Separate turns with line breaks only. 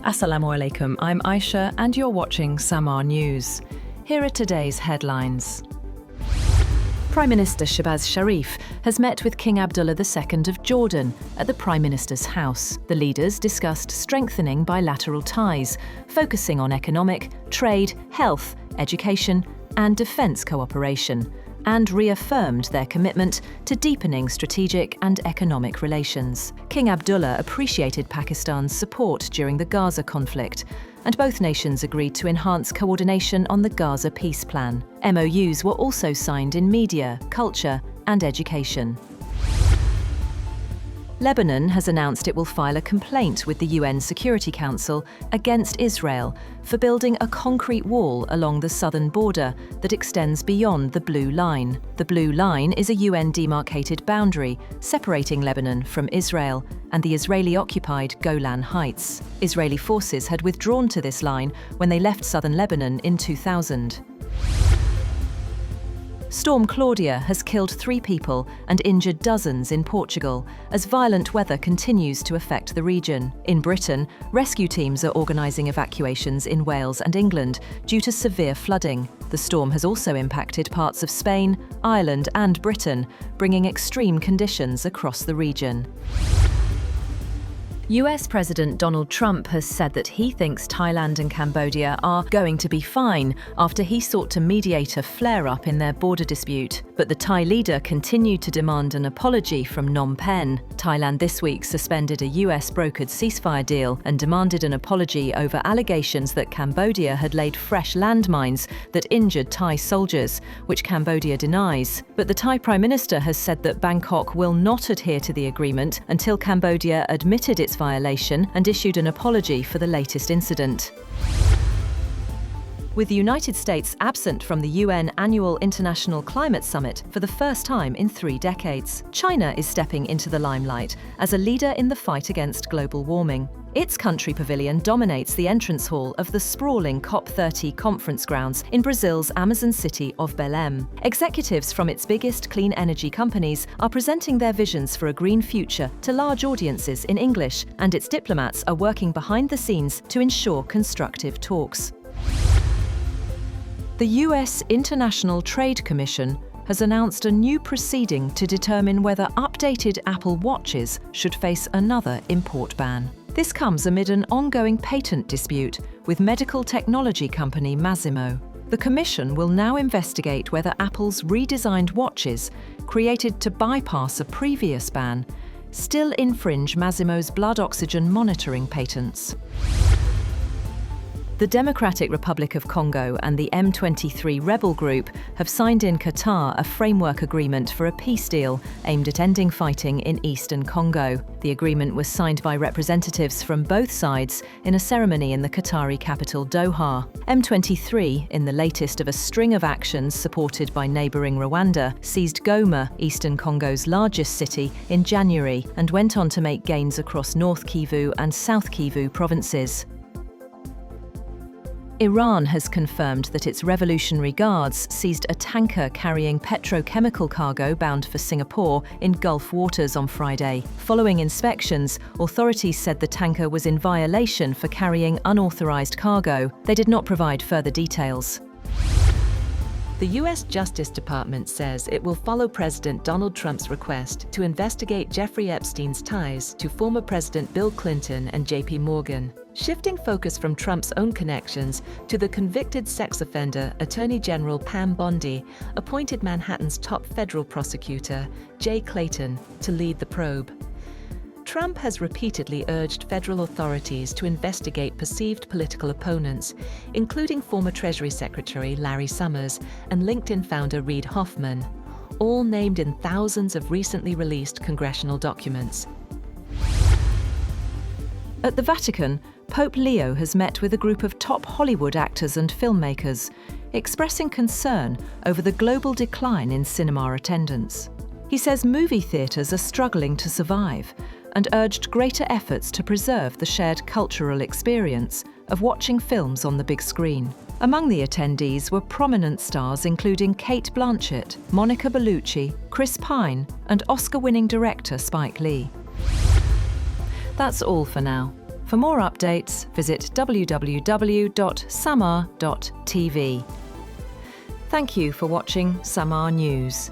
Assalamu alaikum, I'm Aisha and you're watching Samaa News. Here are today's headlines. Prime Minister Shahbaz Sharif has met with King Abdullah II of Jordan at the Prime Minister's house. The leaders discussed strengthening bilateral ties, focusing on economic, trade, health, education and defence cooperation, and reaffirmed their commitment to deepening strategic and economic relations. King Abdullah appreciated Pakistan's support during the Gaza conflict, and both nations agreed to enhance coordination on the Gaza peace plan. MOUs were also signed in media, culture, and education. Lebanon has announced it will file a complaint with the UN Security Council against Israel for building a concrete wall along the southern border that extends beyond the Blue Line. The Blue Line is a UN demarcated boundary separating Lebanon from Israel and the Israeli-occupied Golan Heights. Israeli forces had withdrawn to this line when they left southern Lebanon in 2000. Storm Claudia has killed 3 people and injured dozens in Portugal as violent weather continues to affect the region. In Britain, rescue teams are organising evacuations in Wales and England due to severe flooding. The storm has also impacted parts of Spain, Ireland and Britain, bringing extreme conditions across the region. US President Donald Trump has said that he thinks Thailand and Cambodia are going to be fine after he sought to mediate a flare-up in their border dispute. But the Thai leader continued to demand an apology from Phnom Penh. Thailand this week suspended a US-brokered ceasefire deal and demanded an apology over allegations that Cambodia had laid fresh landmines that injured Thai soldiers, which Cambodia denies. But the Thai Prime Minister has said that Bangkok will not adhere to the agreement until Cambodia admitted its violation and issued an apology for the latest incident. With the United States absent from the UN Annual International Climate Summit for the first time in 3 decades, China is stepping into the limelight as a leader in the fight against global warming. Its country pavilion dominates the entrance hall of the sprawling COP30 conference grounds in Brazil's Amazon city of Belém. Executives from its biggest clean energy companies are presenting their visions for a green future to large audiences in English, and its diplomats are working behind the scenes to ensure constructive talks. The US International Trade Commission has announced a new proceeding to determine whether updated Apple Watches should face another import ban. This comes amid an ongoing patent dispute with medical technology company Masimo. The Commission will now investigate whether Apple's redesigned watches, created to bypass a previous ban, still infringe Masimo's blood oxygen monitoring patents. The Democratic Republic of Congo and the M23 rebel group have signed in Qatar a framework agreement for a peace deal aimed at ending fighting in eastern Congo. The agreement was signed by representatives from both sides in a ceremony in the Qatari capital Doha. M23, in the latest of a string of actions supported by neighbouring Rwanda, seized Goma, eastern Congo's largest city, in January and went on to make gains across North Kivu and South Kivu provinces. Iran has confirmed that its Revolutionary Guards seized a tanker carrying petrochemical cargo bound for Singapore in Gulf waters on Friday. Following inspections, authorities said the tanker was in violation for carrying unauthorized cargo. They did not provide further details.
The U.S. Justice Department says it will follow President Donald Trump's request to investigate Jeffrey Epstein's ties to former President Bill Clinton and J.P. Morgan, shifting focus from Trump's own connections to the convicted sex offender Attorney General Pam Bondi appointed Manhattan's top federal prosecutor, Jay Clayton, to lead the probe. Trump has repeatedly urged federal authorities to investigate perceived political opponents, including former Treasury Secretary Larry Summers and LinkedIn founder Reid Hoffman, all named in thousands of recently released congressional documents.
At the Vatican, Pope Leo has met with a group of top Hollywood actors and filmmakers, expressing concern over the global decline in cinema attendance. He says movie theatres are struggling to survive and urged greater efforts to preserve the shared cultural experience of watching films on the big screen. Among the attendees were prominent stars including Cate Blanchett, Monica Bellucci, Chris Pine, and Oscar-winning director Spike Lee. That's all for now. For more updates, visit www.samaa.tv. Thank you for watching Samaa News.